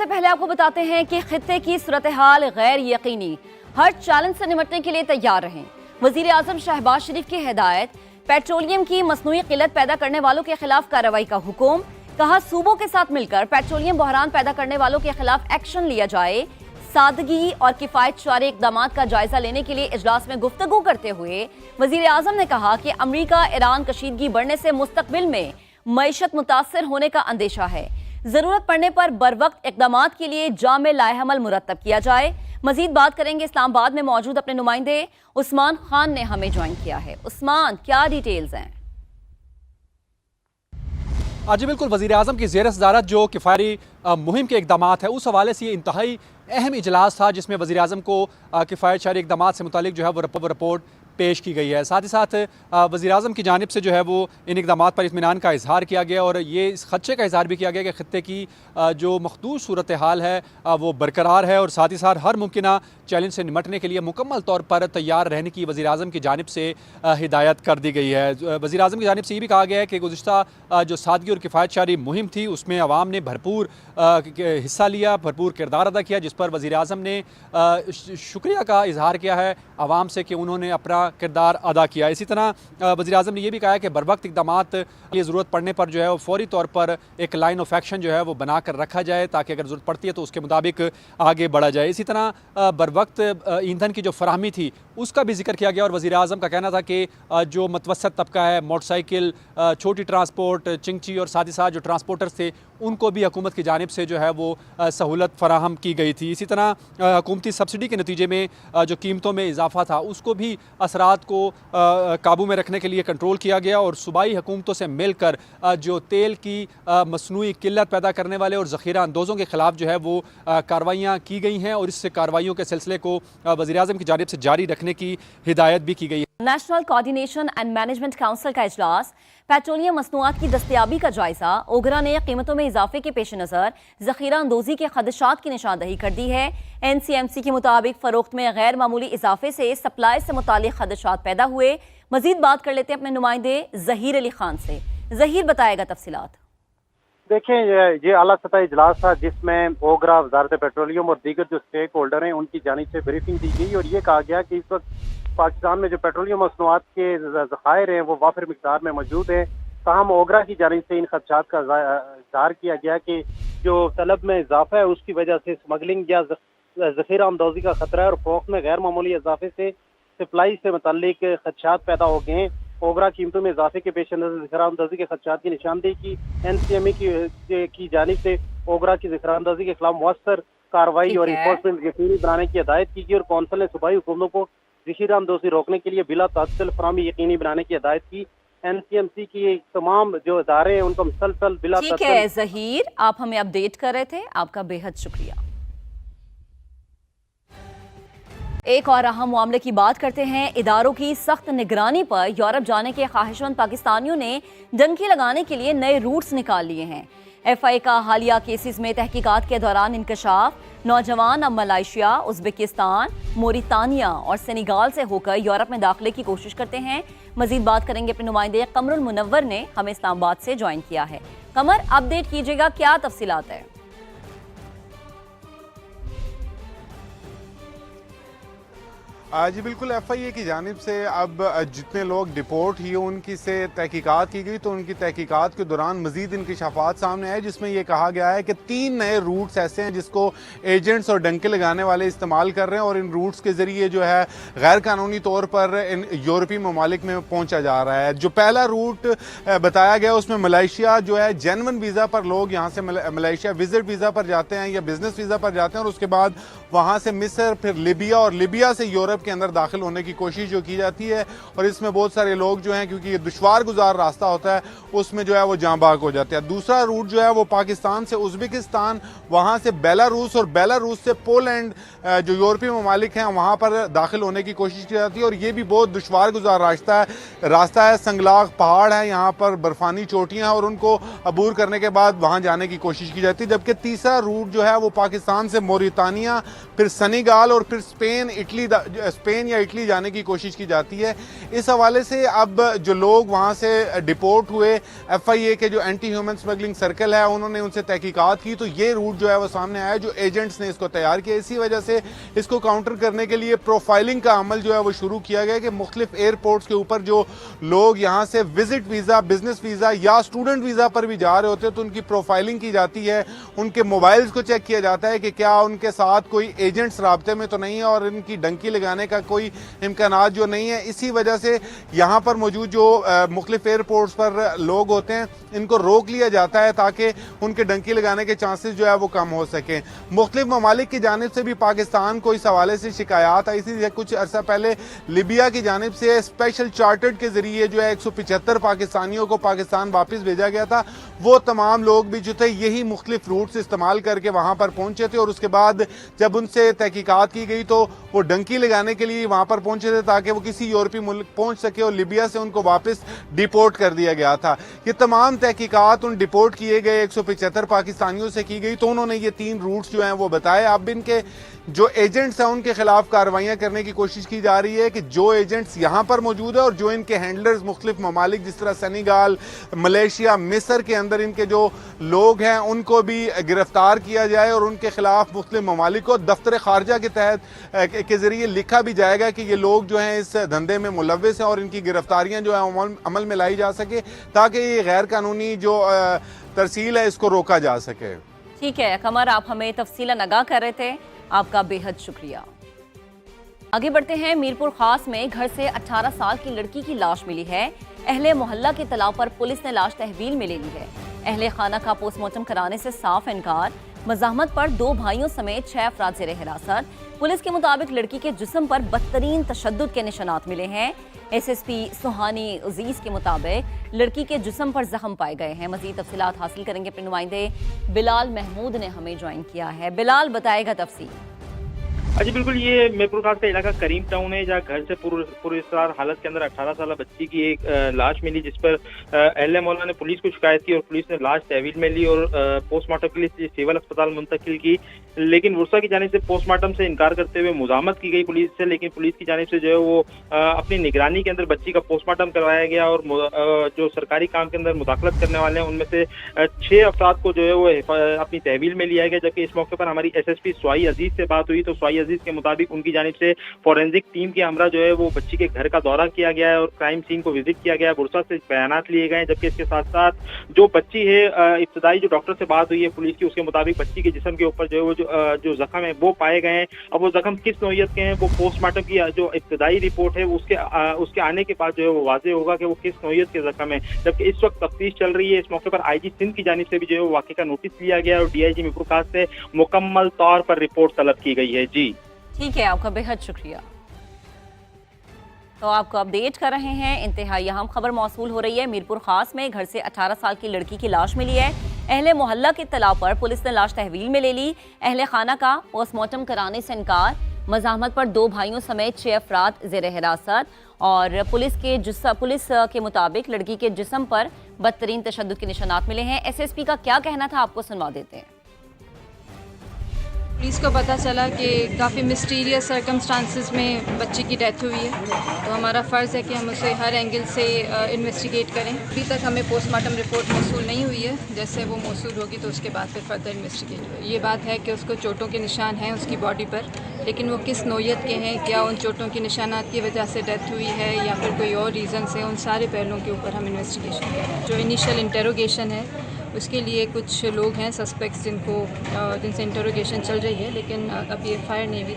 से पहले आपको बताते हैं कि खित्ते की सूरत हाल गैर यकीनी, हर चैलेंज से निपटने के लिए तैयार रहें। वजीर आजम शहबाज शरीफ की हिदायत, पेट्रोलियम की मसनूई किल्लत पैदा करने वालों के खिलाफ कार्रवाई का हुक्म। कहा सूबों के साथ मिलकर पेट्रोलियम बहरान पैदा करने वालों के खिलाफ एक्शन लिया जाए। सादगी और किफायत शारी इकदाम का जायजा लेने के लिए इजलास में गुफ्तगू करते हुए वजीर आजम ने कहा कि अमरीका ईरान कशीदगी बढ़ने से मुस्तकबिल में मईशत मुतासर होने का अंदेशा है। जरूरत पड़ने पर बरवक्त इकदाम के लिए जामे लाएहमल मुरतब किया जाए। मजीद बात करेंगे, इस्लामाबाद में मौजूद अपने नुमाइंदे उस्मान खान ने हमें ज्वाइन किया है। उस्मान, क्या डिटेल्स हैं? जी बिल्कुल, वज़ीर आज़म की ज़ेर सदारत जो किफ़ायती मुहिम के इक़दाम है उस हवाले से ये इंतहाई अहम इजलास था जिसमें वज़ीर आज़म को किफ़ायत शारी इक़दाम से मुतालिक जो है वो रिपोर्ट पेश की गई है। साथ ही साथ वज़ीर आज़म की जानिब से जो है वो इन इक़दामात पर इत्मीनान का इजहार किया गया और ये इस खदशे का इजहार भी किया गया कि खित्ते की जो मखदूश सूरत हाल है वो बरकरार है और साथ ही साथ हर मुमकिन चैलेंज से निमटने के लिए मुकम्मल तौर पर तैयार रहने की वज़ीर आज़म की जानिब से हिदायत कर दी गई है। वज़ीर आज़म की जानिब से ये भी कहा गया है कि गुज़िश्ता जो सादगी और किफ़ायत शारी मुहिम थी उसमें अवाम ने भरपूर हिस्सा लिया, भरपूर किरदार अदा किया, जिस पर वज़ीर आज़म ने शुक्रिया का इजहार किया है अवाम से कि उन्होंने अपना किरदार अदा किया। इसी तरह वज़ीर आज़म ने यह भी कहा है कि बरवक्त इक़दामात की ज़रूरत पड़ने पर जो है वो फौरी तौर पर एक लाइन ऑफ एक्शन जो है वो बना कर रखा जाए ताकि अगर ज़रूरत पड़ती है तो उसके मुताबिक आगे बढ़ा जाए। इसी तरह बरवक्त ईंधन की जो फराहमी थी उसका भी जिक्र किया गया और वज़ीर आज़म का कहना था कि जो मतवसत तबका है, मोटरसाइकिल, छोटी ट्रांसपोर्ट, चिंची और साथ ही साथ जो ट्रांसपोर्टर्स थे उनको भी हुकूमत की जानिब से जो है वो सहूलत फराहम की गई थी। इसी तरह हुकूमती सब्सिडी के नतीजे में जो कीमतों में इजाफा था उसको भी असरात को काबू में रखने के लिए कंट्रोल किया गया और सूबाई हुकूमतों से मिलकर जो तेल की मसनूई किल्लत पैदा करने वाले और ज़ख़ीरा अंदोज़ों के ख़िलाफ़ जो है वो कार्रवाइयाँ की गई हैं और इससे कार्रवाइयों के सिलसिले को वज़ीर आज़म की जानिब से जारी रखने की हिदायत भी की गई है। National coordination and management council का इजलास, पेट्रोलियम मसनूआत की दस्तयाबी का जायजा। ओगरा ने कीमतों में इजाफे के पेश नज़र ज़ख़ीरा अंदोज़ी के खदशात की निशानदही कर दी है। NCMC के मुताबिक फ़रोख्त में गैर मामूली इजाफे से सप्लाई से मुतालिक खदशात पैदा हुए। मजीद बात कर लेते हैं अपने नुमाइंदे ज़हीर अली खान से। ज़हीर बताएगा तफसीलात। देखें, ये आला सतह इजलास था जिसमें ओगरा, वजारत पेट्रोलियम और दीगर जो स्टेक होल्डर हैं उनकी जानिब से ब्रीफिंग दी गई और ये कहा गया कि इस वक्त पाकिस्तान में जो पेट्रोलियम मसनूआत के ज़खायर हैं वो वाफिर मिकदार में मौजूद हैं। ताहम ओगरा की जानिब से इन खदशात का इज़हार किया गया कि जो तलब में इजाफा है उसकी वजह से स्मगलिंग या ज़ख़ीरा अंदोज़ी का खतरा है और फ़रोख्त में गैर मामूली इजाफे से सप्लाई से मुताल्लिक खदशात पैदा हो गए हैं। ओगरा कीमतों में इजाफे के पेश नज़र ज़ख़ीरा अंदोज़ी के खदशात की निशानदेही की NCME की जानिब से ओगरा की ज़ख़ीरा अंदोज़ी के खिलाफ मुअस्सर कार्रवाई और इन्फोर्समेंट यकीनी बनाने की हिदायत की गई और कौंसिल ने सूबाई हुकूमतों को ज़ख़ीरा अंदोज़ी रोकने के लिए बिला तात्तुल फराहमी यकीनी बनाने की हिदायत की। NCMC की तमाम जो इदारे हैं उनको मुसलसल बिला ठीक है ज़हीर, आप हमें अपडेट कर रहे थे, आपका बेहद शुक्रिया। एक और अहम मामले की बात करते हैं। इदारों की सख्त निगरानी पर यूरोप जाने के ख्वाहिशमंद पाकिस्तानियों ने डंकी लगाने के लिए नए रूट्स निकाल लिए हैं। FI का हालिया केसेस में तहकीकात के दौरान इंकशाफ, नौजवान अब मलेशिया, उज़्बेकिस्तान, मोरितानिया और सेनेगाल से होकर यूरोप में दाखिले की कोशिश करते हैं। मजीद बात करेंगे अपने नुमाइंदे कमरुल मुनव्वर ने हमें इस्लामाबाद से ज्वाइन किया है। कमर, अपडेट कीजिएगा, क्या तफसीलात है? जी बिल्कुल, FIA की जानिब से अब जितने लोग डिपोर्ट हुए उनकी से तहकीकात की गई तो उनकी तहकीकात के दौरान मजीद इंकशाफात सामने आए जिसमें यह कहा गया है कि 3 नए रूट्स ऐसे हैं जिसको एजेंट्स और डंके लगाने वाले इस्तेमाल कर रहे हैं और इन रूट्स के ज़रिए जो है गैर कानूनी तौर पर इन यूरोपीय ममालिक में पहुँचा जा रहा है। जो पहला रूट बताया गया उसमें मलेशिया जो है जेन्युइन वीज़ा पर लोग यहाँ से मलेशिया विजिट वीज़ा पर जाते हैं या बिजनेस वीज़ा पर जाते हैं और उसके बाद वहाँ से मिस्र, फिर लिबिया और लिबिया से यूरोप के अंदर दाखिल होने की कोशिश जो की जाती है और इसमें बहुत सारे लोग जो हैं क्योंकि ये दुश्वार गुजार रास्ता होता है उसमें जो है वो जाँ बाग हो जाते हैं। दूसरा रूट जो है वो पाकिस्तान से उज़्बेकिस्तान, वहाँ से बेलारूस और बेलारूस से पोलैंड जो यूरोपीय ममालिक हैं वहाँ पर दाखिल होने की कोशिश की जाती है और ये भी बहुत दुश्वार गुजार रास्ता है। संगलाग पहाड़ है, यहाँ पर बर्फानी चोटियाँ और उनको अबूर करने के बाद वहाँ जाने की कोशिश की जाती है। जबकि तीसरा रूट जो है वो पाकिस्तान से मोरितानिया, फिर सेनेगाल और फिर स्पेन, इटली स्पेन या इटली जाने की कोशिश की जाती है। इस हवाले से अब जो लोग वहाँ से डिपोर्ट हुए, FIA के जो एंटी ह्यूमन स्मगलिंग सर्कल है उन्होंने उनसे तहकीकात की तो ये रूट जो है वो सामने आया जो एजेंट्स ने इसको तैयार किया। इसी वजह से इसको काउंटर करने के लिए प्रोफाइलिंग का अमल जो है वो शुरू किया गया कि मुख्तलिफ एयरपोर्ट्स के ऊपर जो लोग यहाँ से विजिट वीज़ा, बिजनेस वीज़ा या स्टूडेंट वीज़ा पर भी जा रहे होते हैं तो उनकी प्रोफाइलिंग की जाती है, उनके मोबाइल्स को चेक किया जाता है कि क्या उनके साथ कोई एजेंट्स राब्ते में तो नहीं है और इनकी डंकी लगाने का कोई इम्कानात जो नहीं है। इसी वजह से यहाँ पर मौजूद जो मुख्तलिफ एयरपोर्ट्स पर लोग होते हैं इनको रोक लिया जाता है ताकि उनके डंकी लगाने के चांसेस जो है वो कम हो सकें। मुख्तलिफ ममालिक की जानिब से भी पाकिस्तान को इस हवाले से शिकायत आई थी। कुछ अर्सा पहले लिबिया की जानिब से स्पेशल चार्टर्ड के जरिए जो है 175 पाकिस्तानियों को पाकिस्तान वापस भेजा गया था। वो तमाम लोग भी जो थे यही मुख्तलिफ रूट्स इस्तेमाल करके वहाँ पर पहुँचे थे और उसके बाद जब उनसे तहकीकात की गई तो वो डंकी लगाने के लिए वहाँ पर पहुँचे थे ताकि वो किसी यूरोपीय मुल्क पहुँच सके और लिबिया से उनको वापस डिपोर्ट कर दिया गया था। ये तमाम तहकीकात उन डिपोर्ट किए गए 175 पाकिस्तानियों से की गई तो उन्होंने ये 3 रूट्स जो हैं वो बताए। अब इनके जो एजेंट्स हैं उनके खिलाफ कार्रवाइयाँ करने की कोशिश की जा रही है कि जो एजेंट्स यहाँ पर मौजूद है और जो इनके हैंडलर्स मुख्तलिफ ममालिक जिस तरह सेनेगाल, मलेशिया, मिस्र के अंदर इनके जो लोग हैं उनको भी गिरफ्तार किया जाए और उनके खिलाफ मुख्तलिफ ममालिक को दफ्तर खारजा के तहत के जरिए लिखा भी जाएगा कि ये लोग जो हैं इस धंधे में मुलव्विस हैं और इनकी गिरफ्तारियाँ जो है अमल में लाई जा सके ताकि ये गैर कानूनी जो तरसील है इसको रोका जा सके। ठीक है कमर, आप हमें तफसीलन आगाह कर रहे थे, आपका बेहद शुक्रिया। आगे बढ़ते हैं। मीरपुर खास में घर से 18 साल की लड़की की लाश मिली है। अहले मोहल्ला के तलाव पर पुलिस ने लाश तहवील में ले ली है। अहले खाना का पोस्टमार्टम कराने से साफ इनकार। मज़ाहमत पर 2 भाइयों समेत 6 अफराद ज़ेर हिरासत। पुलिस के मुताबिक लड़की के जिस्म पर बदतरीन तशद्दुद के निशानात मिले हैं। SSP सुहानी अजीज के मुताबिक लड़की के जिस्म पर जख्म पाए गए हैं। मजीद तफसीलात हासिल करेंगे अपने नुमाइंदे बिलाल महमूद ने हमें ज्वाइन किया है। बिलाल बताएगा तफसील। जी बिल्कुल, ये मीरपुर खास का इलाका करीम टाउन है जहाँ घर से पुरअसरार हालत के अंदर 18 साल बच्ची की एक लाश मिली जिस पर अहले मौला ने पुलिस को शिकायत की और पुलिस ने लाश तहवील में ली और पोस्टमार्टम के लिए सिविल अस्पताल मुंतकिल की। लेकिन वर्षा की जानिब से पोस्टमार्टम से इनकार करते हुए मुजामत की गई पुलिस से, लेकिन पुलिस की जानिब से जो है वो अपनी निगरानी के अंदर बच्ची का पोस्टमार्टम करवाया गया और जो सरकारी काम के अंदर मुदाखलत करने वाले हैं उनमें से 6 अफराद को जो है वो अपनी तहवील में लिया गया। जबकि इस मौके पर हमारी SSP स्वाई अजीज से बात हुई तो स्वाई अजीज के मुताबिक उनकी जानिब से फॉरेंसिक टीम के हमरा जो है वो बच्ची के घर का दौरा किया गया है और क्राइम सीन को विजिट किया गया है। बुरसा से बयानात लिए गए। जबकि इसके साथ साथ जो बच्ची है इब्तदाई जो डॉक्टर से बात हुई है पुलिस की, उसके मुताबिक बच्ची के जिस्म के ऊपर जो है वो जो जख्म है वो पाए गए हैं। अब वो जख्म किस नौयत के हैं वो पोस्टमार्टम की जो इब्तदाई रिपोर्ट है उसके आने के बाद जो है वो वाजे होगा कि वो किस नौयत के जख्म है। जबकि इस वक्त तफ्तीश चल रही है। इस मौके पर IG सिंध की जानिब से भी जो है वो वाक़े का नोटिस लिया गया और DIG मीरपुर खास से मुकम्मल तौर पर रिपोर्ट तलब की गई है। जी ठीक है, आपका बेहद शुक्रिया। तो आपको अपडेट कर रहे हैं। इंतहाई अहम खबर मौसूल हो रही है। मीरपुर खास में घर से 18 साल की लड़की की लाश मिली है। अहले मोहल्ला के तलाव पर पुलिस ने लाश तहवील में ले ली। अहले खाना का पोस्टमार्टम कराने से इनकार। मज़ाहमत पर 2 भाइयों समेत 6 अफराद ज़ेर हिरासत और पुलिस के मुताबिक लड़की के जिस्म पर बदतरीन तशद्दुद के निशानात मिले हैं। SSP का क्या कहना था आपको सुनवा देते हैं। पुलिस को पता चला कि काफ़ी मिस्टीरियस सर्कमस्टांसिस में बच्ची की डेथ हुई है तो हमारा फ़र्ज़ है कि हम उसे हर एंगल से इन्वेस्टिगेट करें। अभी तक हमें पोस्टमार्टम रिपोर्ट मौसूल नहीं हुई है। जैसे वो मौसूल होगी तो उसके बाद फिर फर्दर इन्वेस्टिगेट होगी। ये बात है कि उसको चोटों के निशान हैं उसकी बॉडी पर, लेकिन वो किस नौयत के हैं, क्या उन चोटों के निशानात की वजह से डेथ हुई है या फिर कोई और रीज़न से, उन सारे पहलुओं के ऊपर हम इन्वेस्टिगेशन करें। जो इनिशियल इंटेरोगेशन है उसके लिए कुछ लोग हैं सस्पेक्ट्स जिनसे इंटरोगेशन चल रही है, लेकिन अभी FIR नहीं हुई।